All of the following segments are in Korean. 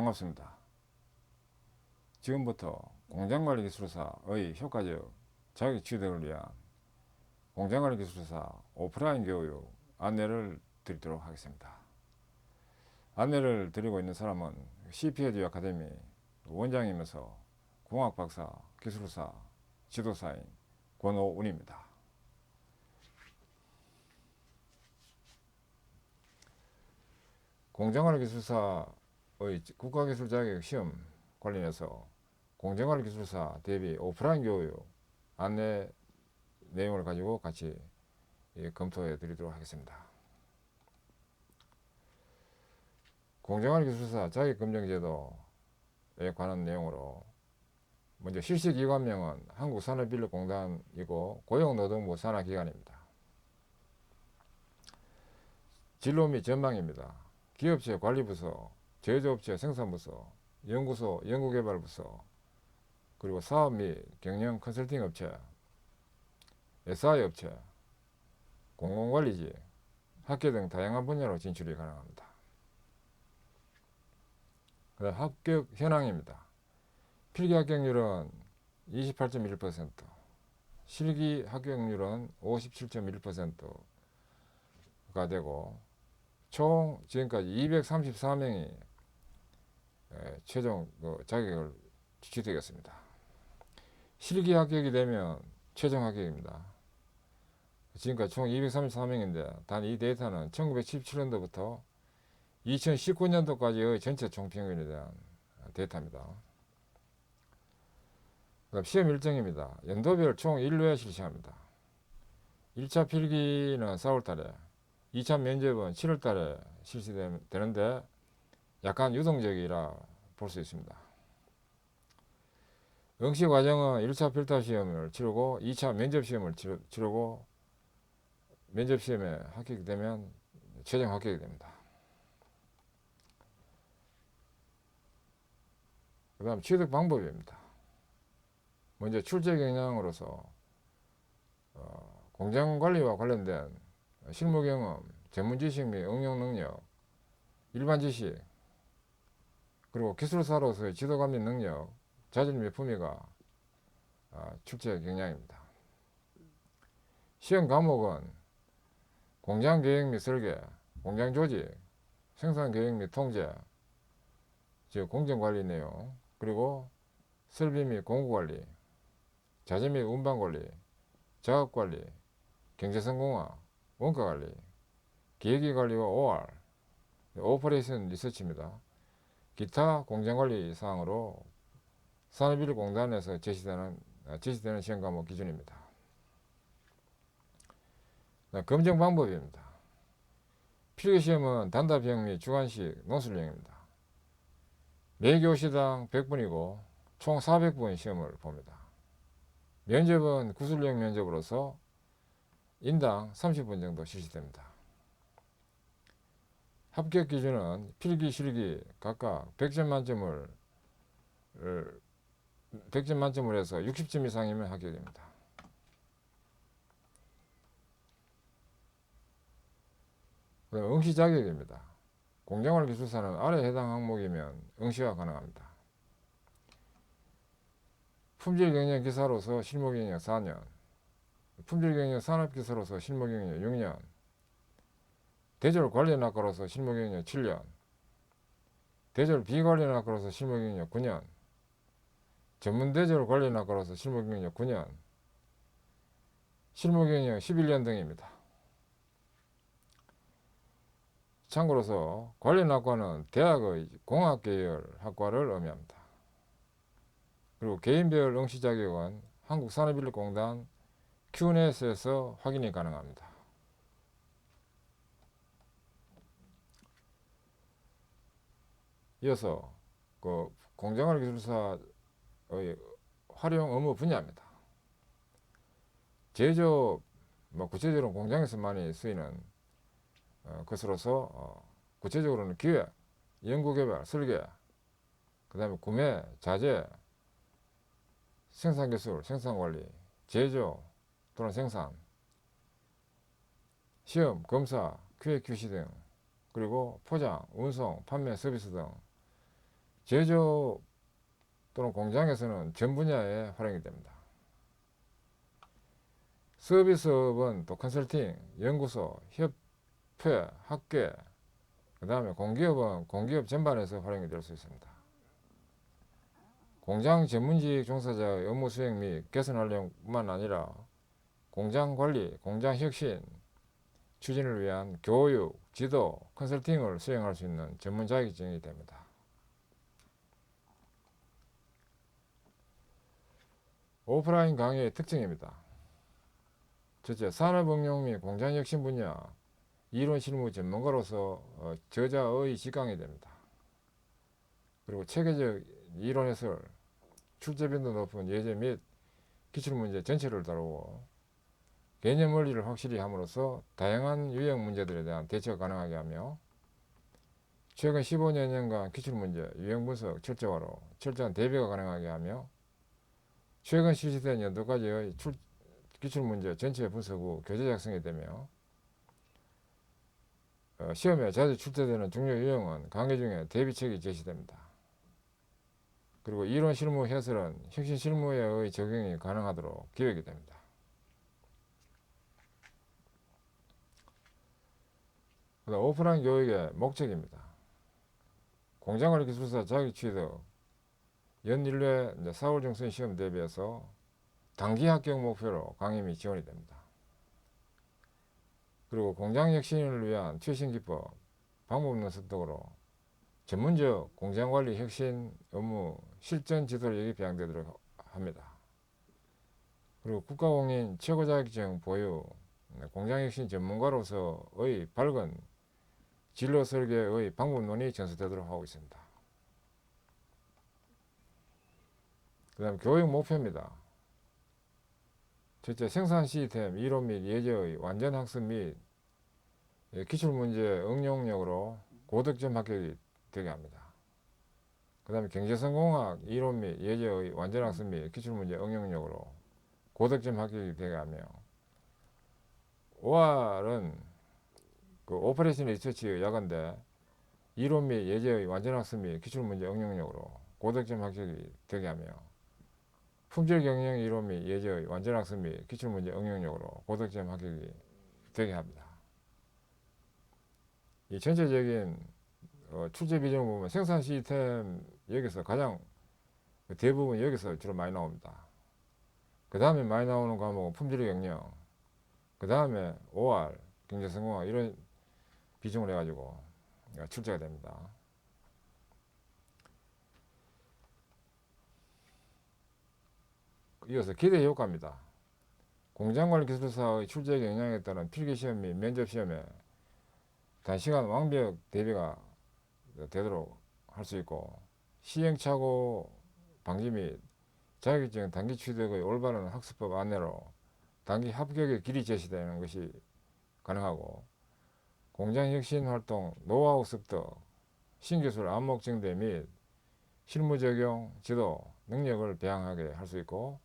반갑습니다. 지금부터 공장관리기술사의 효과적 자격 취득을 위한 공장관리기술사 오프라인 교육 안내를 드리도록 하겠습니다. 안내를 드리고 있는 사람은 CPED 아카데미 원장이면서 공학박사, 기술사, 지도사인 권오운입니다. 공장관리기술사의 국가기술 자격 시험 관련해서 공정관리기술사 대비 오프라인 교육 안내 내용을 가지고 같이 검토해 드리도록 하겠습니다. 공정관리기술사 자격검정제도에 관한 내용으로 먼저 실시기관명은 한국산업인력공단이고 고용노동부 산하기관입니다. 진로 및 전망입니다. 기업체 관리부서, 제조업체 생산부서, 연구소 연구개발부서, 그리고 사업 및 경영 컨설팅 업체, SI 업체, 공공관리직, 학계 등 다양한 분야로 진출이 가능합니다. 그다음 합격 현황입니다. 필기 합격률은 28.1%, 실기 합격률은 57.1%가 되고 총 지금까지 234명이 최종 자격을 취득했습니다. 실기 합격이 되면 최종 합격입니다. 지금까지 총 234명인데 단 이 데이터는 1977년도부터 2019년도까지의 전체 총평균에 대한 데이터입니다. 그다음 시험 일정입니다. 연도별 총 1회 실시합니다. 1차 필기는 4월달에, 2차 면접은 7월달에 실시되는데 약간 유동적이라 볼 수 있습니다. 응시 과정은 1차 필답 시험을 치르고 2차 면접 시험을 치르고 면접 시험에 합격이 되면 최종 합격이 됩니다. 그 다음 취득 방법입니다. 먼저 출제 경향으로서 공장관리와 관련된 실무 경험, 전문 지식 및 응용 능력, 일반 지식, 그리고 기술사로서의 지도감 및 능력, 자질 및 품위가 출제 경향입니다. 시험 과목은 공장 계획 및 설계, 공장 조직, 생산 계획 및 통제, 즉 공정관리 내용, 그리고 설비 및 공구관리, 자재 및 운반관리, 작업관리, 경제성공화, 원가관리, 기획관리와 OR, 오퍼레이션 리서치입니다. 기타 공장관리 사항으로 산업인력공단에서 제시되는 시험 과목 기준입니다. 검정 방법입니다. 필기시험은 단답형 및 주관식 논술형입니다. 매교시당 100분이고 총 400분 시험을 봅니다. 면접은 구술형 면접으로서 인당 30분 정도 실시됩니다. 합격 기준은 필기, 실기 각각 100점 만점을 해서 60점 이상이면 합격입니다. 응시 자격입니다. 공장관리기술사는 아래 해당 항목이면 응시가 가능합니다. 품질경영기사로서 실무경력 4년, 품질경영 산업기사로서 실무경력 6년, 대졸관리학과로서 실무경력 7년, 대졸비관리학과로서 실무경력 9년, 전문대졸관리학과로서 실무경력 9년, 실무경력 11년 등입니다. 참고로서 관리학과는 대학의 공학계열 학과를 의미합니다. 그리고 개인별 응시 자격은 한국산업인력공단 QNS에서 확인이 가능합니다. 이어서 공장관리기술사의 활용 업무 분야입니다. 제조, 구체적으로 공장에서 많이 쓰이는 것으로서 구체적으로는 기획, 연구개발, 설계, 그 다음에 구매, 자재, 생산기술, 생산관리, 제조 또는 생산, 시험, 검사, QA, QC 등, 그리고 포장, 운송, 판매, 서비스 등 제조 또는 공장에서는 전 분야에 활용이 됩니다. 서비스업은 또 컨설팅, 연구소, 협회, 학계, 그 다음에 공기업은 공기업 전반에서 활용이 될 수 있습니다. 공장 전문직 종사자의 업무 수행 및 개선 활용뿐만 아니라 공장 관리, 공장 혁신, 추진을 위한 교육, 지도, 컨설팅을 수행할 수 있는 전문 자격증이 됩니다. 오프라인 강의의 특징입니다. 첫째, 산업응용 및 공장혁신 분야 이론 실무 전문가로서 저자의 직강이 됩니다. 그리고 체계적 이론 해설, 출제 빈도 높은 예제 및 기출문제 전체를 다루고 개념 원리를 확실히 함으로써 다양한 유형 문제들에 대한 대처가 가능하게 하며 최근 15년간 기출문제, 유형 분석 철저화로 철저한 대비가 가능하게 하며 최근 실시된 연도까지의 기출문제 전체 분석 후 교재 작성이 되며 시험에 자주 출제되는 중요 유형은 강의 중에 대비책이 제시됩니다. 그리고 이론 실무 해설은 혁신 실무에 적용이 가능하도록 기획이 됩니다. 오프라인 교육의 목적입니다. 공장관리 기술사 자격 취득, 연일회 4월 중순 시험 대비해서 단기 합격 목표로 강의 및 지원이 됩니다. 그리고 공장 혁신을 위한 최신 기법, 방법 없는 습득으로 전문적 공장관리 혁신 업무 실전 지도를 여기 배양되도록 합니다. 그리고 국가공인 최고 자격증 보유, 공장혁신 전문가로서의 밝은 진로 설계의 방법론이 전수되도록 하고 있습니다. 그 다음 교육 목표입니다. 첫째, 생산 시스템 이론 및 예제의 완전 학습 및 기출문제 응용력으로 고득점 합격이 되게 합니다. 그 다음에 경제성공학 이론 및 예제의 완전 학습 및 기출문제 응용력으로 고득점 합격이 되게 하며 OR은 그 오퍼레이션 리서치의 약인데 이론 및 예제의 완전 학습 및 기출문제 응용력으로 고득점 합격이 되게 하며 품질 경영 이론 및 예제의 완전 학습 및 기출문제 응용력으로 고득점 합격이 되게 합니다. 이 전체적인 출제 비중을 보면 생산 시스템 여기서 가장 대부분 여기서 주로 많이 나옵니다. 그 다음에 많이 나오는 과목은 품질 경영, 그 다음에 OR, 경제성공학 이런 비중을 해가지고 출제가 됩니다. 이어서 기대 효과입니다. 공장관리 기술사의 출제 경향에 따른 필기시험 및 면접시험에 단시간 완벽 대비가 되도록 할 수 있고 시행착오 방지 및 자격증 단기 취득의 올바른 학습법 안내로 단기 합격의 길이 제시되는 것이 가능하고 공장혁신 활동 노하우 습득, 신기술 안목 증대 및 실무 적용, 지도, 능력을 배양하게 할 수 있고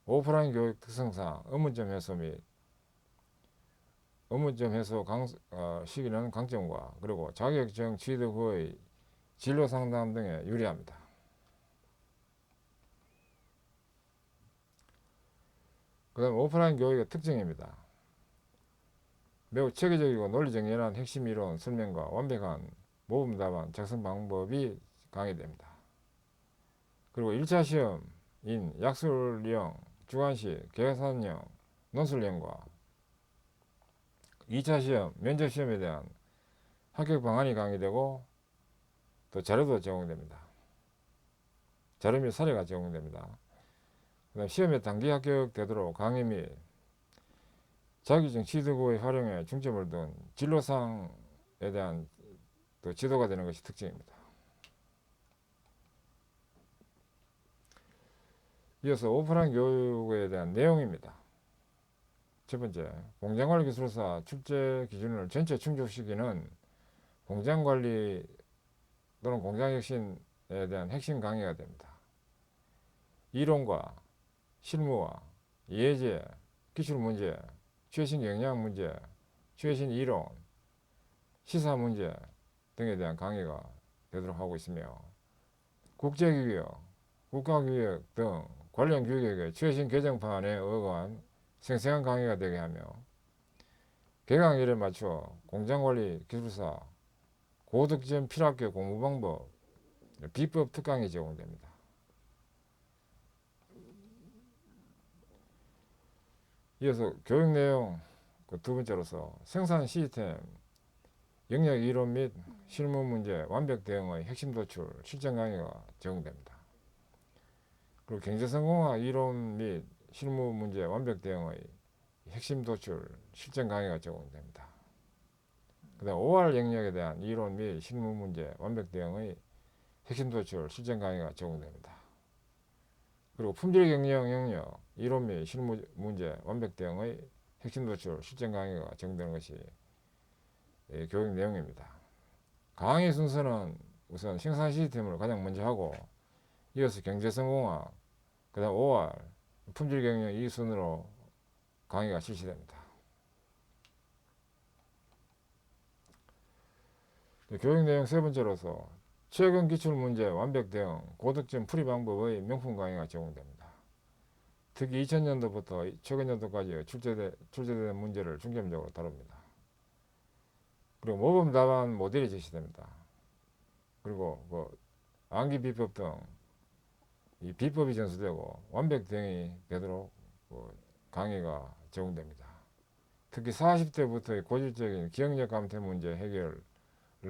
오프라인 교육 특성상 의문점 해소 및 의문점 해소 시기는 강점과 그리고 자격증 취득 후의 진로 상담 등에 유리합니다. 그 다음 오프라인 교육의 특징입니다. 매우 체계적이고 논리적 연한 핵심 이론 설명과 완벽한 모범 답안 작성 방법이 강의됩니다. 그리고 1차 시험인 약술형, 주관식, 계산형, 논술형과 2차 시험, 면접 시험에 대한 합격 방안이 강의되고 또 자료도 제공됩니다. 자료 및 사례가 제공됩니다. 그 다음 시험에 단기 합격되도록 강의 및 자격증 취득 후의 활용에 중점을 둔 진로상에 대한 또 지도가 되는 것이 특징입니다. 이어서 오프라인 교육에 대한 내용입니다. 첫 번째, 공장관리 기술사 출제 기준을 전체 충족시키는 공장관리 또는 공장혁신에 대한 핵심 강의가 됩니다. 이론과 실무와 예제, 기출문제, 최신 경영 문제, 최신 이론, 시사 문제 등에 대한 강의가 되도록 하고 있으며 국제규격, 국가규격 등 관련 규격의 최신 개정판에 의거한 생생한 강의가 되게 하며 개강일에 맞춰 공장관리 기술사 고득점 필학교 공부방법 비법 특강이 제공됩니다. 이어서 교육 내용 두 번째로서 생산 시스템 영역 이론 및 실무 문제 완벽 대응의 핵심 도출 실전 강의가 제공됩니다. 그리고 경제성공학 이론 및 실무 문제 완벽 대응의 핵심 도출 실전 강의가 제공됩니다. 그 다음 OR 영역에 대한 이론 및 실무 문제 완벽 대응의 핵심 도출 실전 강의가 제공됩니다. 그리고 품질 경영 영역 이론 및 실무 문제 완벽 대응의 핵심 도출 실전 강의가 제공되는 것이 교육 내용입니다. 강의 순서는 우선 생산 시스템을 가장 먼저 하고 이어서 경제성공학, 그 다음 OR, 품질 경영 이 순으로 강의가 실시됩니다. 교육 내용 세 번째로서 최근 기출문제 완벽 대응 고득점 풀이 방법의 명품 강의가 제공됩니다. 특히 2000년도부터 최근 년도까지 출제된 문제를 중점적으로 다룹니다. 그리고 모범 답안 모델이 제시됩니다. 그리고 암기 비법 등 이 비법이 전수되고 완벽 대응이 되도록 강의가 제공됩니다. 특히 40대부터의 고질적인 기억력 감퇴 문제 해결을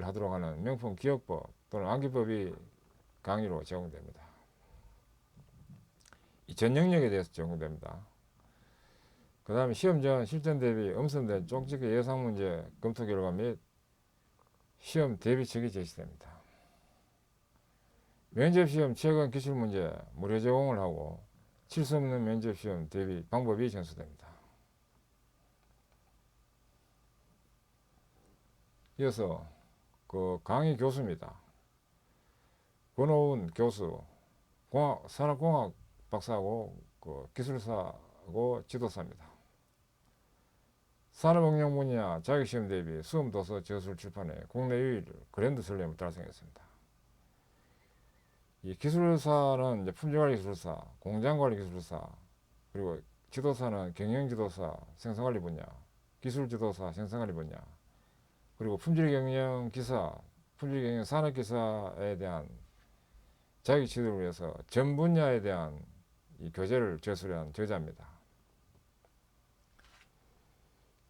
하도록 하는 명품 기억법 또는 암기법이 강의로 제공됩니다. 이 전 영역에 대해서 제공됩니다. 그 다음에 시험 전 실전 대비 엄선된 쪽집게 예상 문제 검토 결과 및 시험 대비책이 제시됩니다. 면접시험 최근 기출 문제 무료 제공을 하고 칠 수 없는 면접시험 대비 방법이 전수됩니다. 이어서 강의 교수입니다. 권오은 교수, 산업공학 박사고 기술사고 지도사입니다. 산업응용 분야 자격시험 대비 수험도서 저술 출판에 국내 유일 그랜드 슬램을 달성했습니다. 이 기술사는 이제 품질관리 기술사, 공장관리 기술사, 그리고 지도사는 경영지도사, 생산관리 분야, 기술지도사, 생산관리 분야, 그리고 품질경영 기사, 품질경영 산업기사에 대한 자격 취득을 위해서 전 분야에 대한 이 교재를 제출한 저자입니다.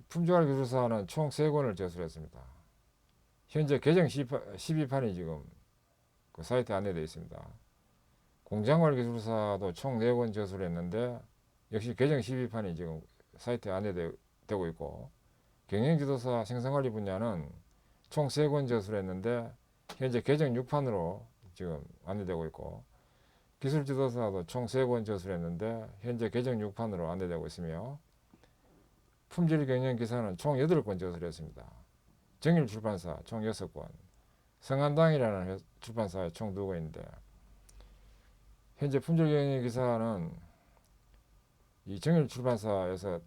품질관리 기술사는 총 3권을 제출했습니다. 현재 개정 12판이 지금 사이트에 안내되어 있습니다. 공장관리 기술사도 총 4권 제출했는데 역시 개정 12판이 지금 사이트에 안내되고 있고 경영지도사 생산관리 분야는 총 3권 제출했는데 현재 개정 6판으로 지금 안내되고 있고 기술지도사도 총 3권 제출했는데 현재 개정 6판으로 안내되고 있으며 품질경영기사는 총 8권 제출했습니다. 정일출판사 총 6권, 성한당이라는 출판사에 총 2권인데 현재 품질경영기사는 이 정일출판사에서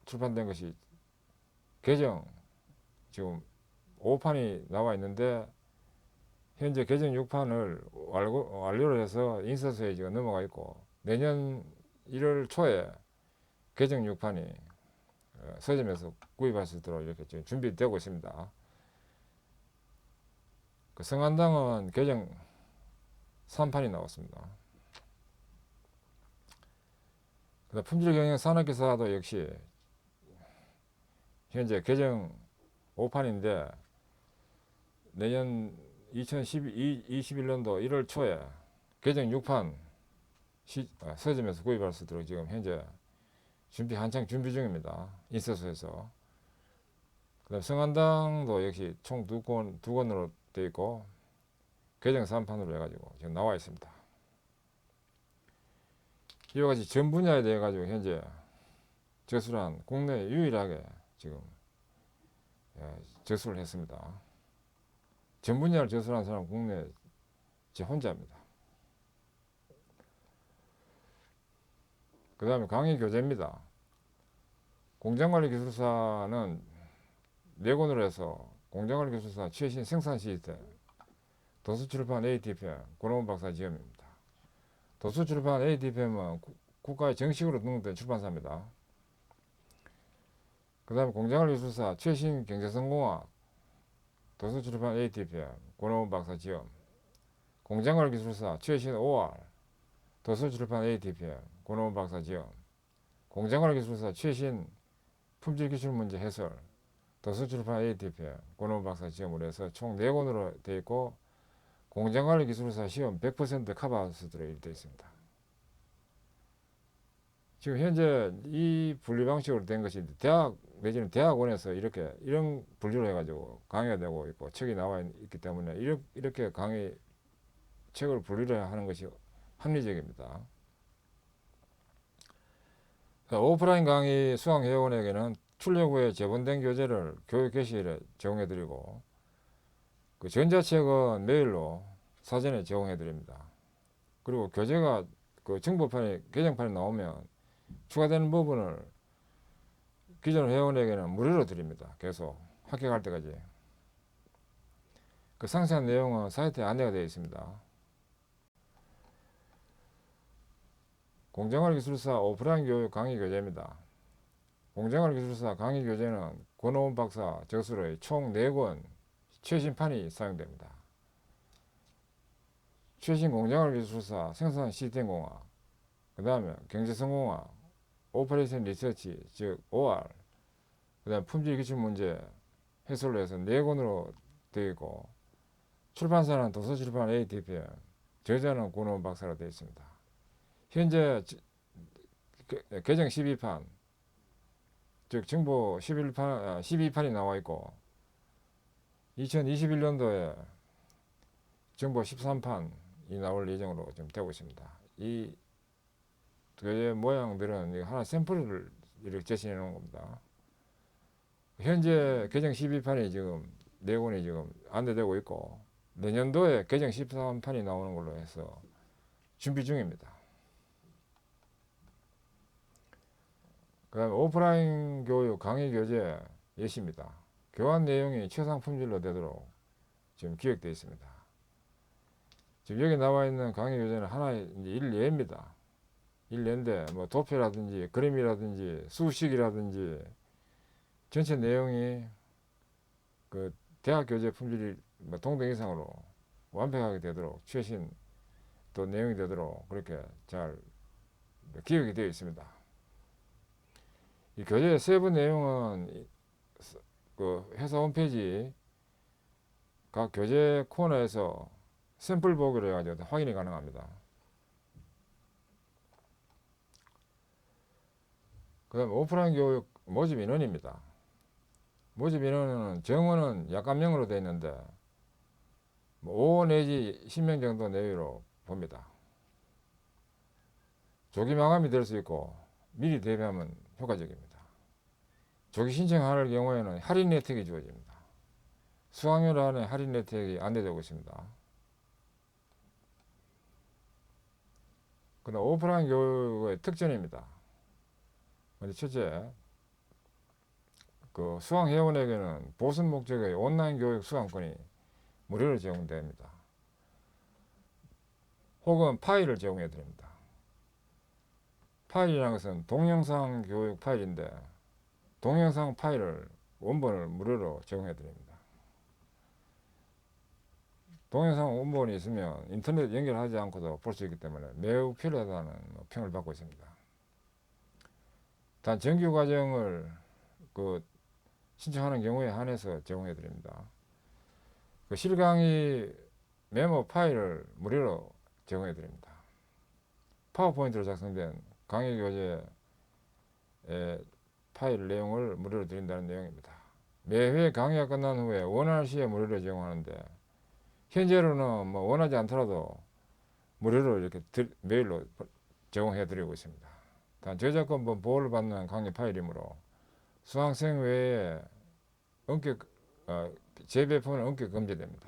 출판된 것이 개정 지금 5판이 나와 있는데 현재 개정 6판을 완료를 해서 인쇄소에 지금 넘어가 있고 내년 1월 초에 개정 6판이 서점에서 구입할 수 있도록 이렇게 지금 준비되고 있습니다. 성한당은 개정 3판이 나왔습니다. 품질경영 산업기사도 역시 현재 개정 5판인데 내년 2021년도 1월 초에 개정 6판 서점에서 구입할 수 있도록 지금 현재 한창 준비 중입니다. 인쇄소에서. 그다음 성한당도 역시 총 2권으로 되어 있고 개정 3판으로 해가지고 지금 나와 있습니다. 이와 같이 전 분야에 대해 가지고 현재 저술한 국내 유일하게 지금 저술을 했습니다. 전 분야를 저술한 사람은 국내 제 혼자입니다. 그 다음에 강의 교재입니다. 공장관리 기술사는 4권으로 해서 공장관리 기술사 최신 생산 시스템 도서출판 ATPM 권호원 박사 지음입니다. 도서출판 ATPM은 국가에 정식으로 등록된 출판사입니다. 그 다음에 공장관리기술사 최신 경제성공학 도서출판 ATPM 권호원 박사 지음, 공장관리기술사 최신 OR 도서출판 ATPM 권호원 박사 지음, 공장관리기술사 최신 품질기술문제 해설 도서출판 ATPM 권호원 박사 지음으로 해서 총 4권으로 되어 있고, 공장관리기술사 시험 100% 커버스로 되어 있습니다. 지금 현재 이 분류 방식으로 된 것이 대학 내지는 대학원에서 이런 분류를 해가지고 강의가 되고 있고 책이 나와 있기 때문에 이렇게 강의 책을 분류를 하는 것이 합리적입니다. 오프라인 강의 수강 회원에게는 출력 후에 재본된 교재를 교육 게시일에 제공해드리고, 그 전자책은 메일로 사전에 제공해드립니다. 그리고 교재가 그 정보판에 개정판에 나오면 추가되는 부분을 기존 회원에게는 무료로 드립니다. 계속 합격할 때까지. 그 상세한 내용은 사이트에 안내가 되어 있습니다. 공정관리기술사 오프라인 교육 강의 교재입니다. 공정관리기술사 강의 교재는 권호원 박사 저술의 총 4권 최신판이 사용됩니다. 최신 공정관리기술사 생산 시스템공학, 그 다음에 경제성공학, 오퍼레이션 리서치 즉 OR, 그 다음에 품질기출문제 해설로 해서 4권으로 되어 있고, 출판사는 도서출판 ATPM, 저자는 권호원 박사로 되어 있습니다. 현재 개정 12판, 즉 정보 12판이 나와 있고, 2021년도에 정보 13판이 나올 예정으로 지금 되고 있습니다. 이 교재 모양들은 하나 샘플을 이렇게 제시해 놓은 겁니다. 현재 개정 12판이 지금 4권이 지금 안내되고 있고, 내년도에 개정 13판이 나오는 걸로 해서 준비 중입니다. 그 다음에 오프라인 교육 강의 교재 예시입니다. 교환 내용이 최상 품질로 되도록 지금 기획되어 있습니다. 지금 여기 나와 있는 강의 교재는 하나의 일례입니다. 일례인데 뭐 도표라든지 그림이라든지 수식이라든지 전체 내용이 그 대학 교재 품질이 동등 이상으로 완벽하게 되도록 최신 또 내용이 되도록 그렇게 잘 기획이 되어 있습니다. 이 교재의 세부 내용은 그 회사 홈페이지 각 교재 코너에서 샘플 보기로 해가지고 확인이 가능합니다. 그 다음 오프라인 교육 모집 인원입니다. 모집 인원은 정원은 약관명으로 되어 있는데 5 내지 10명 정도 내외로 봅니다. 조기 마감이 될 수 있고 미리 대비하면 효과적입니다. 조기 신청할 경우에는 할인 혜택이 주어집니다. 수강료 안에 할인 혜택이 안내되고 있습니다. 그다음 오프라인 교육의 특징입니다. 먼저 첫째, 그 수강 회원에게는 보습 목적의 온라인 교육 수강권이 무료로 제공됩니다. 혹은 파일을 제공해 드립니다. 파일이라는 것은 동영상 교육 파일인데 동영상 파일을 원본을 무료로 제공해 드립니다. 동영상 원본이 있으면 인터넷 연결하지 않고도 볼 수 있기 때문에 매우 필요하다는 평을 받고 있습니다. 단 정규 과정을 신청하는 경우에 한해서 제공해 드립니다. 실강의 메모 파일을 무료로 제공해 드립니다. 파워포인트로 작성된 강의 교재의 파일 내용을 무료로 드린다는 내용입니다. 매회 강의가 끝난 후에 원할 시에 무료로 제공하는데 현재로는 원하지 않더라도 무료로 이렇게 메일로 제공해 드리고 있습니다. 단 저작권법 보호를 받는 강의 파일이므로 수강생 외에 재배포는 엄격 금지됩니다.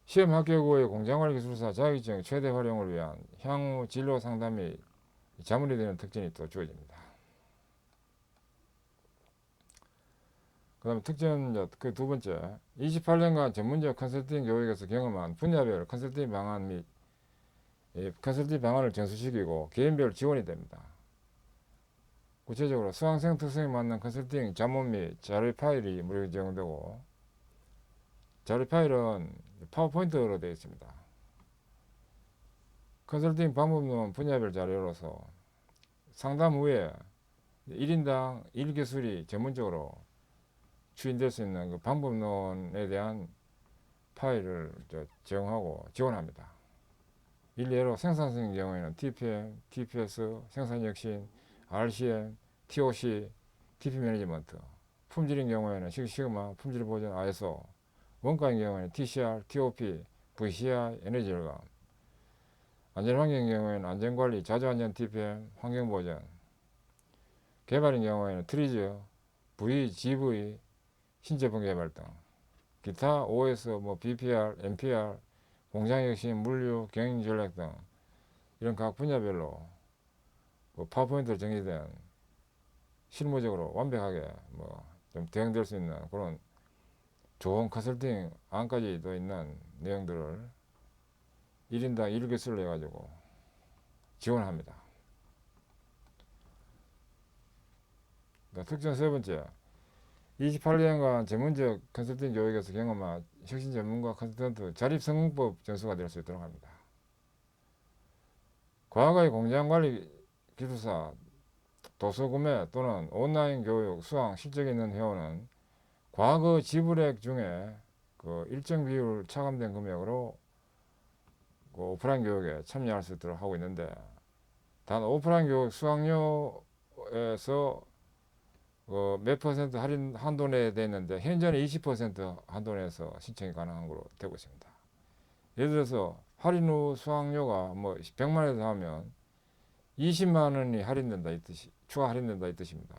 시험 합격 후의 공장관리기술사 자격증 최대 활용을 위한 향후 진로 상담이 자문이 되는 특징이 또 주어집니다. 그 다음에 특전 그 두 번째, 28년간 전문적 컨설팅 교육에서 경험한 분야별 컨설팅 방안 및 컨설팅 방안을 전수시키고 개인별 지원이 됩니다. 구체적으로 수강생 특성에 맞는 컨설팅 자문 및 자료 파일이 무료로 제공되고, 자료 파일은 파워포인트로 되어 있습니다. 컨설팅 방법론 분야별 자료로서 상담 후에 1인당 1기술이 전문적으로 추인될 수 있는 그 방법론에 대한 파일을 제공하고 지원합니다. 일례로 생산성의 경우에는 TPM, TPS, 생산혁신, RCM, TOC, TP 매니지먼트, 품질인 경우에는 시그마, 품질 보전, ISO, 원가인 경우에는 TCR, TOP, VCI, 에너지 절감, 안전환경인 경우에는 안전관리, 자주안전 TPM, 환경보전, 개발인 경우에는 트리즈, VGV, 신제품 개발 등, 기타 OS, BPR, MPR, 공장혁신, 물류, 경영전략 등 이런 각 분야별로 파워포인트로 정리된 실무적으로 완벽하게 좀 대응될 수 있는 그런 좋은 컨설팅 안까지도 있는 내용들을 1인당 1교수를 해가지고 지원합니다. 특징 세 번째, 28년간 전문적 컨설팅 교육에서 경험한 혁신 전문가 컨설턴트 자립 성공법 전수가 될 수 있도록 합니다. 과거의 공장관리 기술사, 도서구매 또는 온라인 교육, 수강 실적이 있는 회원은 과거 지불액 중에 그 일정 비율 차감된 금액으로 그 오프라인 교육에 참여할 수 있도록 하고 있는데, 단 오프라인 교육 수강료에서 몇 퍼센트 할인 한도 내에 되어 있는데 현재는 20% 한도 내에서 신청이 가능한 걸로 되고 있습니다. 예를 들어서 할인 후 수강료가 100만 원에서 하면 20만 원이 할인된다 이 뜻이, 추가 할인된다 이 뜻입니다.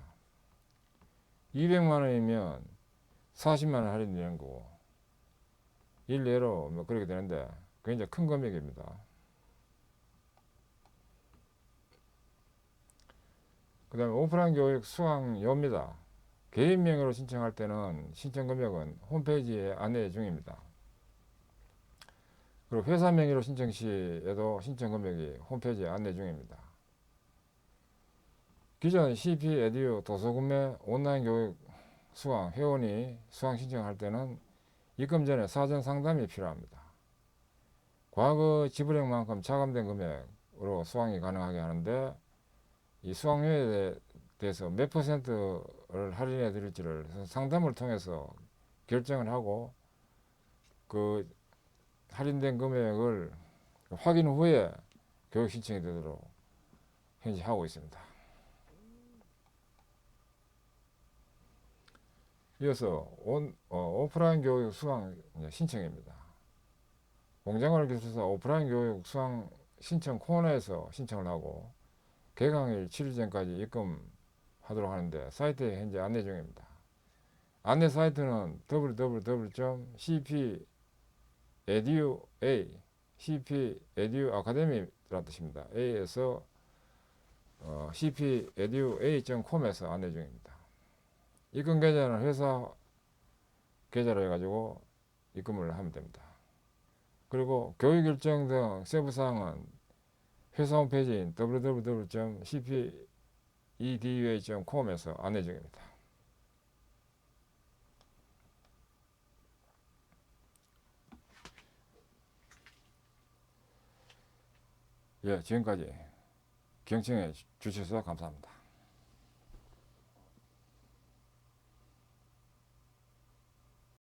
200만 원이면 40만 원 할인되는 거고, 일례로 그렇게 되는데 굉장히 큰 금액입니다. 그 다음에 오프라인 교육 수강료입니다. 개인 명의로 신청할 때는 신청 금액은 홈페이지에 안내 중입니다. 그리고 회사 명의로 신청 시에도 신청 금액이 홈페이지에 안내 중입니다. 기존 CP 에듀 도서구매 온라인 교육 수강 회원이 수강 신청할 때는 입금 전에 사전 상담이 필요합니다. 과거 지불액만큼 차감된 금액으로 수강이 가능하게 하는데, 이 수강료에 대해서 몇 퍼센트를 할인해 드릴지를 상담을 통해서 결정을 하고 그 할인된 금액을 확인 후에 교육 신청이 되도록 현재 하고 있습니다. 이어서 오프라인 교육 수강 신청입니다. 공장관리 기술사 오프라인 교육 수강 신청 코너에서 신청을 하고 개강일 7일 전까지 입금하도록 하는데 사이트에 현재 안내 중입니다. 안내 사이트는 www.cpeduacademy라는 뜻입니다. A에서 cpeduA.com에서 안내 중입니다. 입금 계좌는 회사 계좌로 해가지고 입금을 하면 됩니다. 그리고 교육 일정 등 세부 사항은 회사 홈페이지인 www.cpedua.com에서 안내 중입니다. 예, 지금까지 경청해 주셔서 감사합니다.